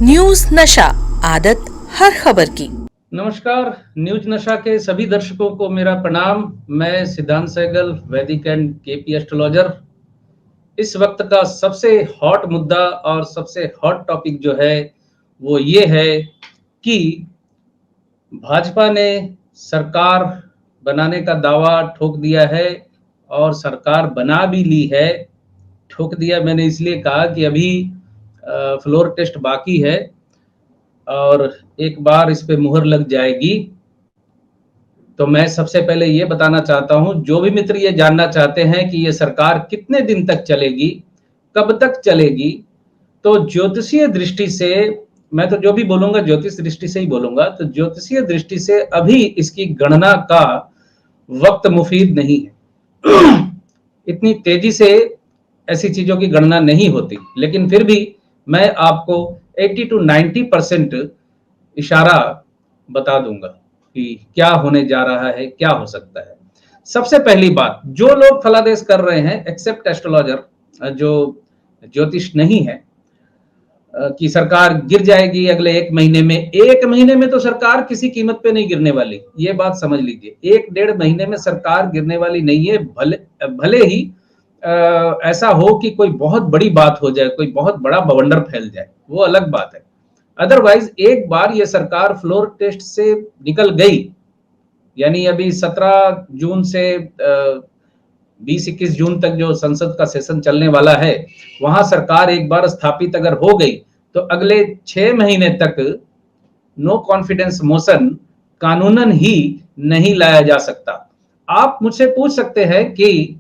News नशा, आदत हर खबर की। नमस्कार, न्यूज नशा के सभी दर्शकों को मेरा प्रणाम। मैं सिद्धांत सहगल, वैदिक एंड केपी एस्ट्रोलॉजर। इस वक्त का सबसे हॉट मुद्दा और सबसे हॉट टॉपिक जो है वो ये है कि भाजपा ने सरकार बनाने का दावा ठोक दिया है और सरकार बना भी ली है। ठोक दिया मैंने इसलिए कहा कि अभी फ्लोर टेस्ट बाकी है और एक बार इस पे मुहर लग जाएगी। तो मैं सबसे पहले ये बताना चाहता हूं, जो भी मित्र ये जानना चाहते हैं कि ये सरकार कितने दिन तक चलेगी, कब तक चलेगी, तो ज्योतिषीय दृष्टि से मैं तो जो भी बोलूंगा ज्योतिष दृष्टि से ही बोलूंगा। तो ज्योतिषीय दृष्टि से अभी इसकी गणना का वक्त मुफीद नहीं है। इतनी तेजी से ऐसी चीजों की गणना नहीं होती, लेकिन फिर भी मैं आपको 80 to 90% इशारा बता दूंगा कि क्या होने जा रहा है, क्या हो सकता है। सबसे पहली बात, जो लोग फलादेश कर रहे हैं एक्सेप्ट एस्ट्रोलॉजर, जो ज्योतिष नहीं है, कि सरकार गिर जाएगी अगले एक महीने में। एक महीने में तो सरकार किसी कीमत पे नहीं गिरने वाली, ये बात समझ लीजिए। एक डेढ़ महीने में सरकार गिरने वाली नहीं है। भले ही ऐसा हो कि कोई बहुत बड़ी बात हो जाए, कोई बहुत बड़ा बवंडर फैल जाए, वो अलग बात है। अदरवाइज एक बार ये सरकार फ्लोर टेस्ट से निकल गई, यानी अभी 17 जून से 20-21 जून तक जो संसद का सेशन चलने वाला है, वहां सरकार एक बार स्थापित अगर हो गई तो अगले 6 महीने तक नो कॉन्फिडेंस मोशन कानूनन ही नहीं लाया जा सकता। आप मुझसे पूछ सकते हैं कि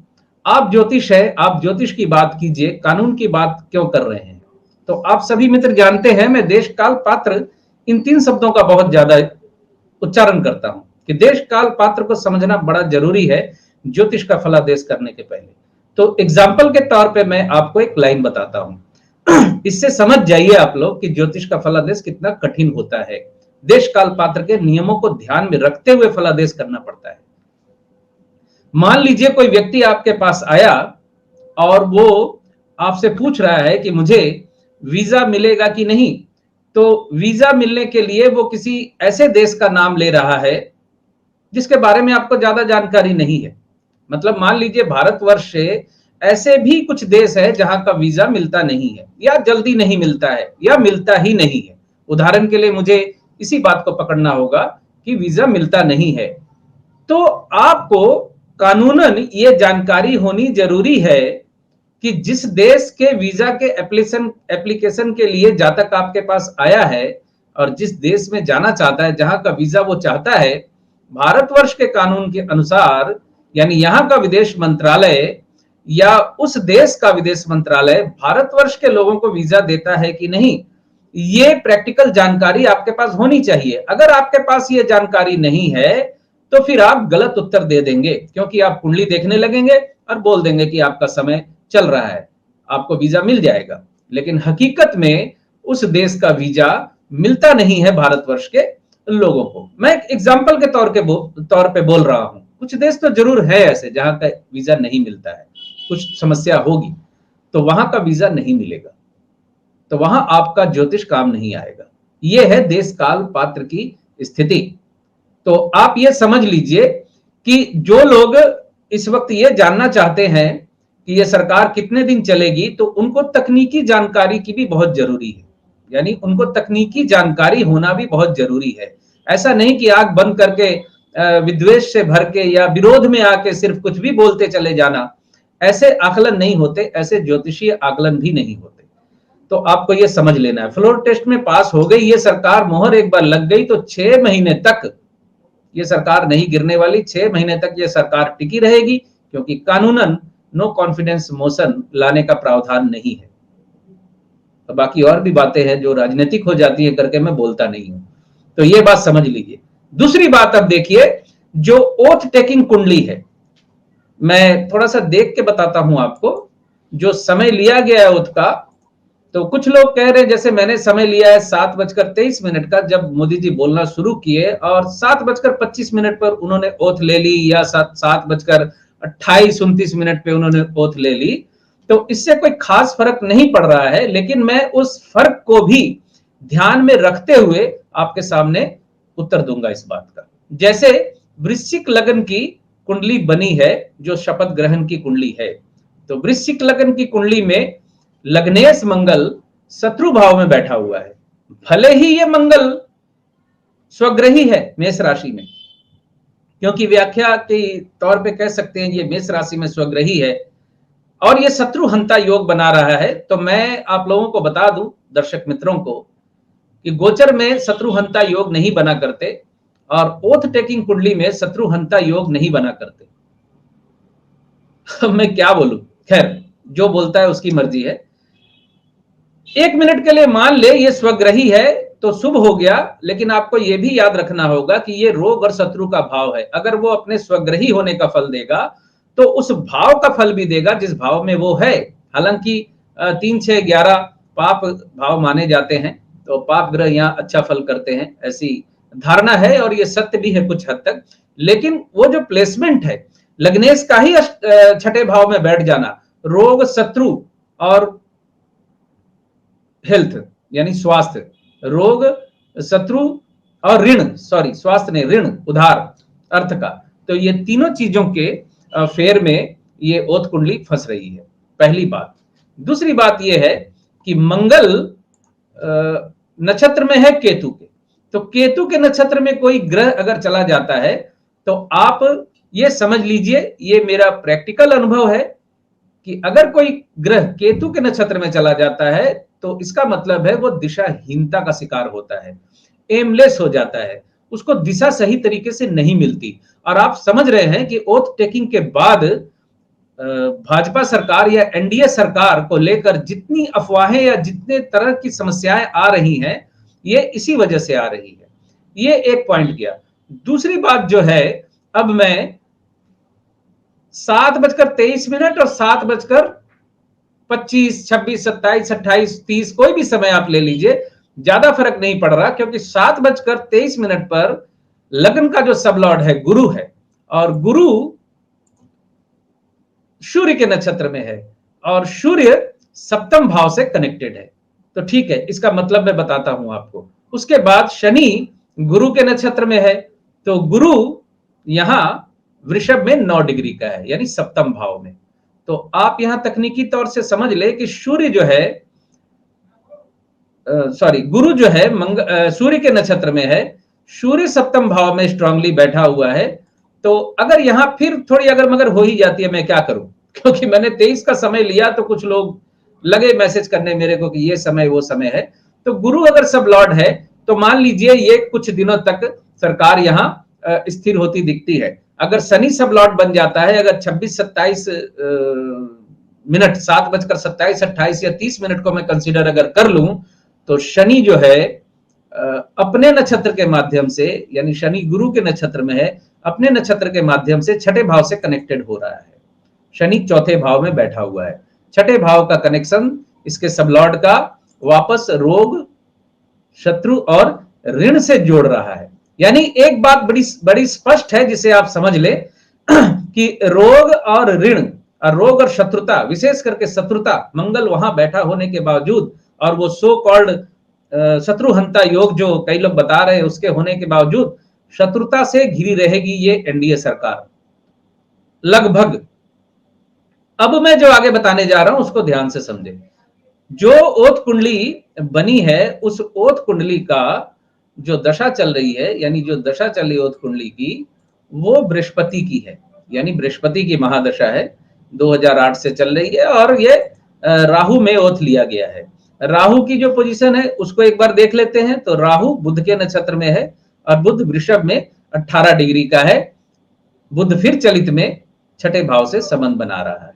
आप ज्योतिष है, आप ज्योतिष की बात कीजिए, कानून की बात क्यों कर रहे हैं। तो आप सभी मित्र जानते हैं, मैं देश काल पात्र इन 3 शब्दों का बहुत ज्यादा उच्चारण करता हूं कि देश काल पात्र को समझना बड़ा जरूरी है ज्योतिष का फलादेश करने के पहले। तो एग्जाम्पल के तौर पे मैं आपको एक लाइन बताता हूं। इससे समझ जाइए आप लोग कि ज्योतिष का फलादेश कितना कठिन होता है। देश काल पात्र के नियमों को ध्यान में रखते हुए फलादेश करना पड़ता है। मान लीजिए कोई व्यक्ति आपके पास आया और वो आपसे पूछ रहा है कि मुझे वीजा मिलेगा कि नहीं। तो वीजा मिलने के लिए वो किसी ऐसे देश का नाम ले रहा है जिसके बारे में आपको ज्यादा जानकारी नहीं है। मतलब मान लीजिए भारतवर्ष से ऐसे भी कुछ देश है जहां का वीजा मिलता नहीं है, या जल्दी नहीं मिलता है, या मिलता ही नहीं है। उदाहरण के लिए मुझे इसी बात को पकड़ना होगा कि वीजा मिलता नहीं है। तो आपको कानूनन ये जानकारी होनी जरूरी है कि जिस देश के वीजा के एप्लीकेशन के लिए जातक आपके पास आया है और जिस देश में जाना चाहता है, जहां का वीजा वो चाहता है, भारतवर्ष के कानून के अनुसार, यानी यहां का विदेश मंत्रालय या उस देश का विदेश मंत्रालय भारतवर्ष के लोगों को वीजा देता है कि नहीं, ये प्रैक्टिकल जानकारी आपके पास होनी चाहिए। अगर आपके पास ये जानकारी नहीं है तो फिर आप गलत उत्तर दे देंगे, क्योंकि आप कुंडली देखने लगेंगे और बोल देंगे कि आपका समय चल रहा है, आपको वीजा मिल जाएगा। लेकिन हकीकत में उस देश का वीजा मिलता नहीं है भारतवर्ष के लोगों को। मैं एक एग्जाम्पल के तौर पे बोल रहा हूं। कुछ देश तो जरूर है ऐसे जहां का वीजा नहीं मिलता है, कुछ समस्या होगी तो वहां का वीजा नहीं मिलेगा, तो वहां आपका ज्योतिष काम नहीं आएगा। यह है देश काल पात्र की स्थिति। तो आप ये समझ लीजिए कि जो लोग इस वक्त ये जानना चाहते हैं कि ये सरकार कितने दिन चलेगी, तो उनको तकनीकी जानकारी की भी बहुत जरूरी है। यानी उनको तकनीकी जानकारी होना भी बहुत जरूरी है। ऐसा नहीं कि आंख बंद करके विद्वेष से भर के या विरोध में आके सिर्फ कुछ भी बोलते चले जाना, ऐसे आकलन नहीं होते, ऐसे ज्योतिषीय आकलन भी नहीं होते। तो आपको ये समझ लेना है। फ्लोर टेस्ट में पास हो गई ये सरकार, मोहर एक बार लग गई तो 6 महीने तक ये सरकार नहीं गिरने वाली। 6 महीने तक ये सरकार टिकी रहेगी, क्योंकि कानूनन नो कॉन्फिडेंस मोशन लाने का प्रावधान नहीं है। तो बाकी और भी बातें हैं जो राजनीतिक हो जाती है करके मैं बोलता नहीं हूं। तो ये बात समझ लीजिए। दूसरी बात अब देखिए, जो ओथ टेकिंग कुंडली है, मैं थोड़ा सा देख के बताता हूं आपको। जो समय लिया गया है ओथ का, तो कुछ लोग कह रहे हैं, जैसे मैंने समय लिया है 7:23 का, जब मोदी जी बोलना शुरू किए और 7:25 पर उन्होंने ओथ ले ली, या 7:28-29 पे उन्होंने ओथ ले ली। तो इससे कोई खास फर्क नहीं पड़ रहा है, लेकिन मैं उस फर्क को भी ध्यान में रखते हुए आपके सामने उत्तर दूंगा इस बात का। जैसे वृश्चिक लग्न की कुंडली बनी है, जो शपथ ग्रहण की कुंडली है, तो वृश्चिक लग्न की कुंडली में लग्नेश मंगल शत्रु भाव में बैठा हुआ है। भले ही ये मंगल स्वग्रही है मेष राशि में, क्योंकि व्याख्या के तौर पे कह सकते हैं ये मेष राशि में स्वग्रही है और ये शत्रु हंता योग बना रहा है। तो मैं आप लोगों को बता दूं, दर्शक मित्रों को, कि गोचर में शत्रु हंता योग नहीं बना करते और ओथ टेकिंग कुंडली में शत्रु हंता योग नहीं बना करते। मैं क्या बोलूं, खैर जो बोलता है उसकी मर्जी है। एक मिनट के लिए मान ले ये स्वग्रही है तो शुभ हो गया, लेकिन आपको यह भी याद रखना होगा कि ये रोग और शत्रु का भाव है। अगर वो अपने स्वग्रही होने का फल देगा तो उस भाव का फल भी देगा जिस भाव में वो है। हालांकि 3, 6, 11 पाप भाव माने जाते हैं, तो पाप ग्रह यहाँ अच्छा फल करते हैं, ऐसी धारणा है और ये सत्य भी है कुछ हद तक। लेकिन वो जो प्लेसमेंट है लग्नेश का ही छठे भाव में बैठ जाना, रोग, शत्रु और हेल्थ यानी स्वास्थ्य, रोग, शत्रु और ऋण, सॉरी स्वास्थ्य नहीं, ऋण, उधार अर्थ का, तो ये तीनों चीजों के फेर में ये ओथ कुंडली फंस रही है, पहली बात। दूसरी बात ये है कि मंगल नक्षत्र में है केतु के, तो केतु के नक्षत्र में कोई ग्रह अगर चला जाता है तो आप ये समझ लीजिए, ये मेरा प्रैक्टिकल अनुभव है कि अगर कोई ग्रह केतु के नक्षत्र में चला जाता है तो इसका मतलब है वो दिशाहीनता का शिकार होता है, एमलेस हो जाता है, उसको दिशा सही तरीके से नहीं मिलती। और आप समझ रहे हैं कि ओथ टेकिंग के बाद भाजपा सरकार या एनडीए सरकार को लेकर जितनी अफवाहें या जितने तरह की समस्याएं आ रही हैं, ये इसी वजह से आ रही है। ये एक पॉइंट गया। दूसरी बात जो है, अब मैं 7:23 और 7:25, 26, 27, 28, 30 कोई भी समय आप ले लीजिए, ज्यादा फर्क नहीं पड़ रहा, क्योंकि 7:23 पर लग्न का जो सबलॉर्ड है गुरु है, और गुरु सूर्य के नक्षत्र में है और सूर्य सप्तम भाव से कनेक्टेड है। तो ठीक है, इसका मतलब मैं बताता हूं आपको। उसके बाद शनि गुरु के नक्षत्र में है, तो गुरु यहां वृषभ में 9 डिग्री का है, यानी सप्तम भाव में। तो आप यहां तकनीकी तौर से समझ ले कि सूर्य जो है गुरु जो है सूर्य के नक्षत्र में है, सूर्य सप्तम भाव में स्ट्रांगली बैठा हुआ है। तो अगर यहां फिर थोड़ी अगर मगर हो ही जाती है, मैं क्या करूं, क्योंकि मैंने 23 का समय लिया तो कुछ लोग लगे मैसेज करने मेरे को कि ये समय वो समय है। तो गुरु अगर सब लॉर्ड है तो मान लीजिए ये कुछ दिनों तक सरकार यहां स्थिर होती दिखती है। अगर शनि सब लॉर्ड बन जाता है, अगर 26-27 मिनट, 7:27, 28 या 30 मिनट को मैं कंसीडर अगर कर लूं, तो शनि जो है अपने नक्षत्र के माध्यम से, यानी शनि गुरु के नक्षत्र में है, अपने नक्षत्र के माध्यम से छठे भाव से कनेक्टेड हो रहा है। शनि चौथे भाव में बैठा हुआ है, छठे भाव का कनेक्शन इसके सबलॉर्ड का वापस रोग, शत्रु और ऋण से जोड़ रहा है। यानी एक बात बड़ी स्पष्ट है जिसे आप समझ ले कि रोग और ऋण और रोग और शत्रुता, विशेष करके शत्रुता, मंगल वहां बैठा होने के बावजूद और वो सो कॉल्ड शत्रुहंता योग जो कई लोग बता रहे हैं उसके होने के बावजूद शत्रुता से घिरी रहेगी ये एनडीए सरकार लगभग। अब मैं जो आगे बताने जा रहा हूं उसको ध्यान से समझे। जो ओथ कुंडली बनी है, उस ओथ कुंडली का जो दशा चल रही है, यानी जो दशा चल रही है ओथ कुंडली की, वो बृहस्पति की है, यानी बृहस्पति की महादशा है, 2008 से चल रही है और ये राहु में ओथ लिया गया है। राहु की जो पोजीशन है उसको एक बार देख लेते हैं। तो राहु बुध के नक्षत्र में है और बुध वृषभ में 18 डिग्री का है। बुध फिर चलित में छठे भाव से संबंध बना रहा है,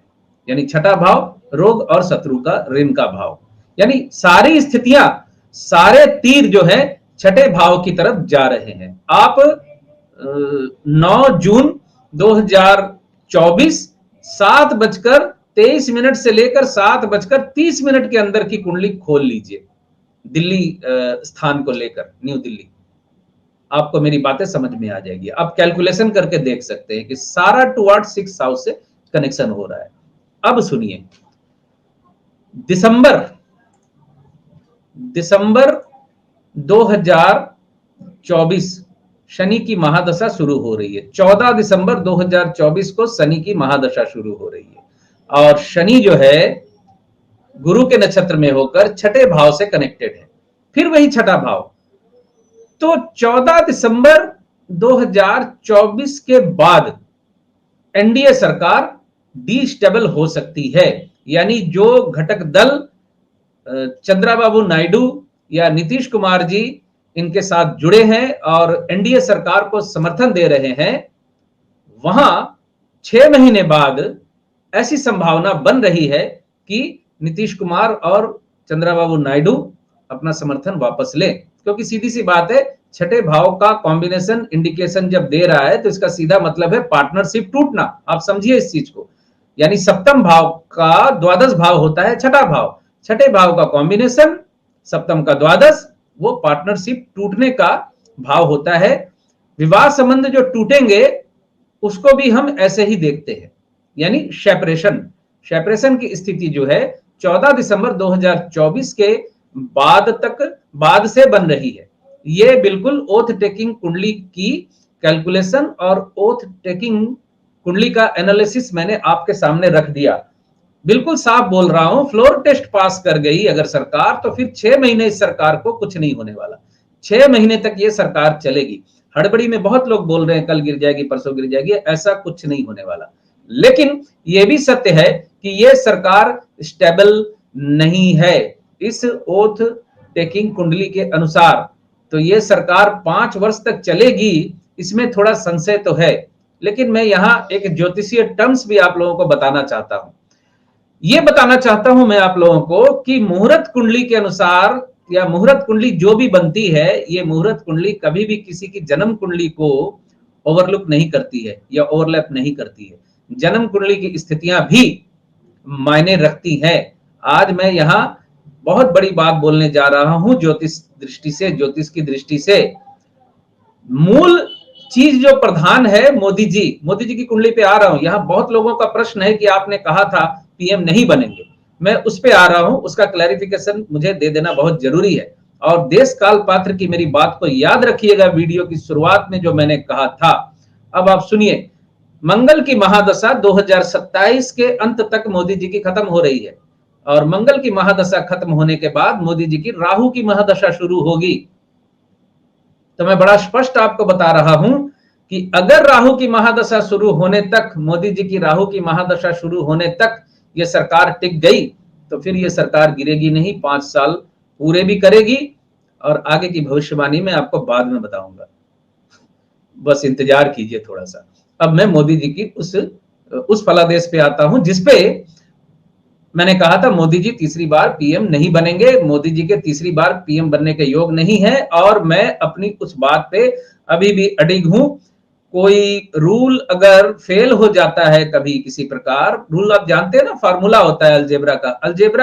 यानी छठा भाव रोग और शत्रु का, ऋण का भाव, यानी सारी स्थितियां, सारे तीर जो है छठे भाव की तरफ जा रहे हैं। आप 9 जून 2024 7:23 से लेकर 7:30 के अंदर की कुंडली खोल लीजिए, दिल्ली स्थान को लेकर, न्यू दिल्ली, आपको मेरी बातें समझ में आ जाएगी। आप कैलकुलेशन करके देख सकते हैं कि सारा टुवर्ड 6 साउथ से कनेक्शन हो रहा है। अब सुनिए, दिसंबर 2024 शनि की महादशा शुरू हो रही है। 14 दिसंबर 2024 को शनि की महादशा शुरू हो रही है और शनि जो है गुरु के नक्षत्र में होकर छठे भाव से कनेक्टेड है, फिर वही छठा भाव। तो 14 दिसंबर 2024 के बाद एनडीए सरकार डीस्टेबल हो सकती है, यानी जो घटक दल चंद्रबाबू नायडू या नीतीश कुमार जी इनके साथ जुड़े हैं और एनडीए सरकार को समर्थन दे रहे हैं, वहां 6 महीने बाद ऐसी संभावना बन रही है कि नीतीश कुमार और चंद्रबाबू नायडू अपना समर्थन वापस लें, क्योंकि सीधी सी बात है, छठे भाव का कॉम्बिनेशन इंडिकेशन जब दे रहा है तो इसका सीधा मतलब है पार्टनरशिप टूटना। आप समझिए इस चीज को, यानी सप्तम भाव का द्वादश भाव होता है छठा भाव, छठे भाव का कॉम्बिनेशन सप्तम का द्वादश, वो पार्टनरशिप टूटने का भाव होता है। विवाह संबंध जो टूटेंगे उसको भी हम ऐसे ही देखते हैं, यानी सेपरेशन की स्थिति जो है 14 दिसंबर 2024 के बाद से बन रही है। ये बिल्कुल ओथ टेकिंग कुंडली की कैलकुलेशन और ओथ टेकिंग कुंडली का एनालिसिस मैंने आपके सामने रख दिया। बिल्कुल साफ बोल रहा हूं, फ्लोर टेस्ट पास कर गई अगर सरकार, तो फिर 6 महीने इस सरकार को कुछ नहीं होने वाला। 6 महीने तक ये सरकार चलेगी। हड़बड़ी में बहुत लोग बोल रहे हैं कल गिर जाएगी, परसों गिर जाएगी, ऐसा कुछ नहीं होने वाला। लेकिन यह भी सत्य है कि यह सरकार स्टेबल नहीं है इस ओथ टेकिंग कुंडली के अनुसार। तो यह सरकार 5 वर्ष तक चलेगी, इसमें थोड़ा संशय तो है। लेकिन मैं यहां एक ज्योतिषीय टर्म्स भी आप लोगों को बताना चाहता हूं। यह बताना चाहता हूं मैं आप लोगों को कि मुहूर्त कुंडली के अनुसार, या मुहूर्त कुंडली जो भी बनती है, ये मुहूर्त कुंडली कभी भी किसी की जन्म कुंडली को ओवरलुक नहीं करती है या ओवरलैप नहीं करती है। जन्म कुंडली की स्थितियां भी मायने रखती हैं। आज मैं यहां बहुत बड़ी बात बोलने जा रहा हूं ज्योतिष की दृष्टि से। मूल चीज जो प्रधान है, मोदी जी की कुंडली पे आ रहा हूं। यहां बहुत लोगों का प्रश्न है कि आपने कहा था पीएम नहीं बनेंगे, मैं उस पे आ रहा हूं। उसका क्लैरिफिकेशन मुझे दे देना बहुत जरूरी है। और देश काल पात्र की मेरी बात को याद रखिएगा, वीडियो की शुरुआत में जो मैंने कहा था। अब आप सुनिए, मंगल की महादशा 2027 के अंत तक मोदी जी की खत्म हो रही है और मंगल की महादशा खत्म होने के बाद मोदी जी की राहु की महादशा शुरू होगी। तो मैं बड़ा स्पष्ट आपको बता रहा हूं कि अगर राहु की महादशा शुरू होने तक, मोदी जी की राहु की महादशा शुरू होने तक ये सरकार टिक गई, तो फिर ये सरकार गिरेगी नहीं, 5 साल पूरे भी करेगी। और आगे की भविष्यवाणी मैं आपको बाद में बताऊंगा, बस इंतजार कीजिए थोड़ा सा। अब मैं मोदी जी की उस फलादेश पे आता हूं जिसपे मैंने कहा था मोदी जी तीसरी बार पीएम नहीं बनेंगे, मोदी जी के तीसरी बार पीएम बनने के योग नहीं है। और मैं अपनी उस बात पे अभी भी अडिग हूं। कोई रूल अगर फेल हो जाता है कभी किसी प्रकार, रूल आप जानते हैं ना, फार्मूला होता है अलजेब्रा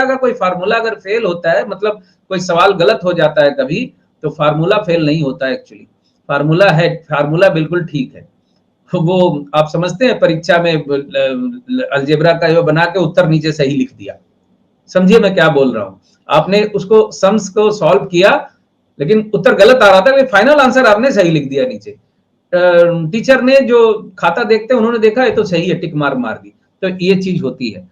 का कोई फार्मूला अगर फेल होता है, मतलब कोई सवाल गलत हो जाता है कभी, तो फार्मूला फेल नहीं होता है। एक्चुअली फार्मूला बिल्कुल ठीक है। वो आप समझते हैं, परीक्षा में अलजेब्रा का यो बना के उत्तर नीचे सही लिख दिया। समझिए मैं क्या बोल रहा हूं। आपने उसको सम्स को सॉल्व किया लेकिन उत्तर गलत आ रहा था, फाइनल आंसर आपने सही लिख दिया नीचे। टीचर ने जो खाता देखते हैं उन्होंने देखा ये तो सही है, टिक मार दी। तो ये चीज होती है।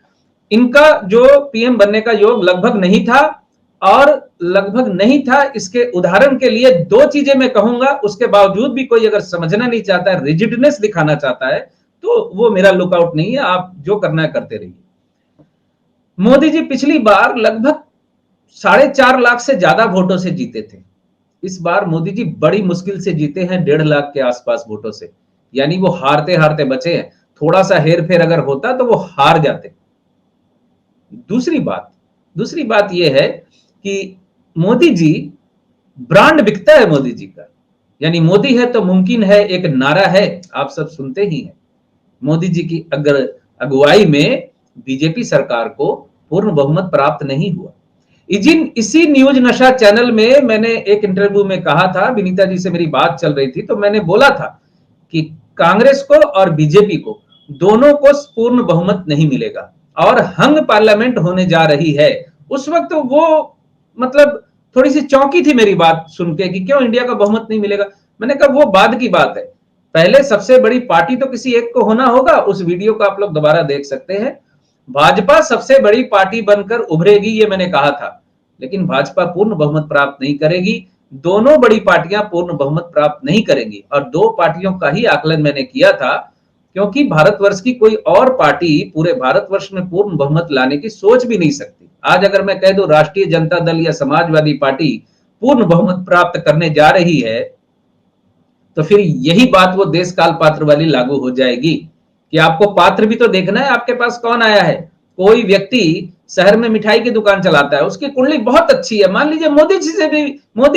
इनका जो पीएम बनने का योग लगभग नहीं था, और लगभग नहीं था इसके उदाहरण के लिए 2 चीजें मैं कहूंगा। उसके बावजूद भी कोई अगर समझना नहीं चाहता है, रिजिडनेस दिखाना चाहता है, तो वो मेरा लुकआउट नहीं है। आप जो करना है करते रहिए। मोदी जी पिछली बार लगभग 4.5 लाख से ज्यादा वोटों से जीते थे। इस बार मोदी जी बड़ी मुश्किल से जीते हैं 1.5 लाख के आसपास वोटों से, यानी वो हारते हारते बचे हैं। थोड़ा सा हेर फेर अगर होता तो वो हार जाते। दूसरी बात यह है कि मोदी जी, ब्रांड बिकता है मोदी जी का, यानी मोदी है तो मुमकिन है एक नारा है, आप सब सुनते ही हैं। मोदी जी की अगर अगुवाई में बीजेपी सरकार को पूर्ण बहुमत प्राप्त नहीं हुआ। इसी न्यूज नशा चैनल में मैंने एक इंटरव्यू में कहा था, विनीता जी से मेरी बात चल रही थी, तो मैंने बोला था कि कांग्रेस को और बीजेपी को दोनों को पूर्ण बहुमत नहीं मिलेगा और हंग पार्लियामेंट होने जा रही है। उस वक्त वो मतलब थोड़ी सी चौंकी थी मेरी बात सुन के कि क्यों इंडिया का बहुमत नहीं मिलेगा। मैंने कहा वो बाद की बात है, पहले सबसे बड़ी पार्टी तो किसी एक को होना होगा। उस वीडियो को आप लोग दोबारा देख सकते हैं। भाजपा सबसे बड़ी पार्टी बनकर उभरेगी ये मैंने कहा था, लेकिन भाजपा पूर्ण बहुमत प्राप्त नहीं करेगी। दोनों बड़ी पार्टियां पूर्ण बहुमत प्राप्त नहीं करेंगी और दो पार्टियों का ही आकलन मैंने किया था, क्योंकि भारतवर्ष की कोई और पार्टी पूरे भारतवर्ष में पूर्ण बहुमत लाने की सोच भी नहीं सकती। आज अगर मैं कह दूं राष्ट्रीय जनता दल या समाजवादी पार्टी पूर्ण बहुमत प्राप्त करने जा रही है, तो फिर यही बात वो देश काल पात्र वाली लागू हो जाएगी कि आपको पात्र भी तो देखना है, आपके पास कौन आया है। कोई व्यक्ति शहर में मिठाई की दुकान चलाता है, उसकी कुंडली बहुत अच्छी है, मान लीजिए मोदी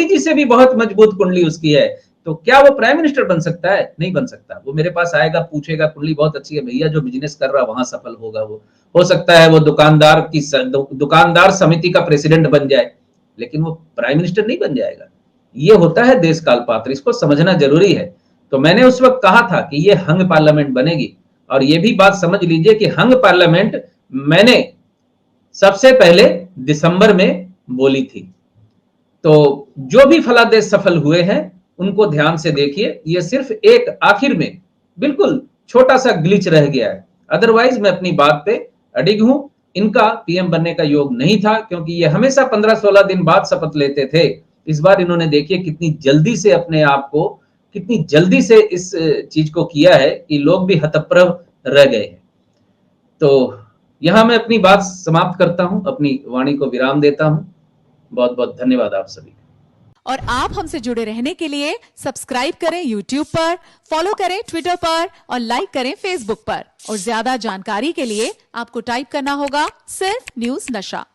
जी से भी बहुत मजबूत कुंडली उसकी है, तो क्या वो प्राइम मिनिस्टर बन सकता है? नहीं बन सकता। वो मेरे पास आएगा, पूछेगा कुंडली बहुत अच्छी है भैया, जो बिजनेस कर रहा वहां सफल होगा। वो हो सकता है वो दुकानदार समिति का प्रेसिडेंट बन जाए, लेकिन वो प्राइम मिनिस्टर नहीं बन जाएगा। ये होता है देश काल पात्र, इसको समझना जरूरी है। तो मैंने उस वक्त कहा था कि ये हंग पार्लियामेंट बनेगी, और ये भी बात समझ लीजिए कि हंग पार्लियामेंट मैंने सबसे पहले दिसंबर में बोली थी। तो जो भी फलादेश सफल हुए हैं उनको ध्यान से देखिए, ये सिर्फ एक आखिर में बिल्कुल छोटा सा ग्लिच रह गया है, अदरवाइज मैं अपनी बात पे अडिग हूं। इनका पीएम बनने का योग नहीं था, क्योंकि ये हमेशा 15-16 दिन बाद शपथ लेते थे। इस बार इन्होंने देखिए कितनी जल्दी से अपने आप को, कितनी जल्दी से इस चीज को किया है कि लोग भी हतप्रभ रह गए हैं। तो यहां मैं अपनी बात समाप्त करता हूं, अपनी वाणी को विराम देता हूं। बहुत बहुत धन्यवाद आप सभी। और आप हमसे जुड़े रहने के लिए सब्सक्राइब करें YouTube पर, फॉलो करें Twitter पर और लाइक करें Facebook पर। और ज्यादा जानकारी के लिए आपको टाइप करना होगा सिर्फ न्यूज नशा।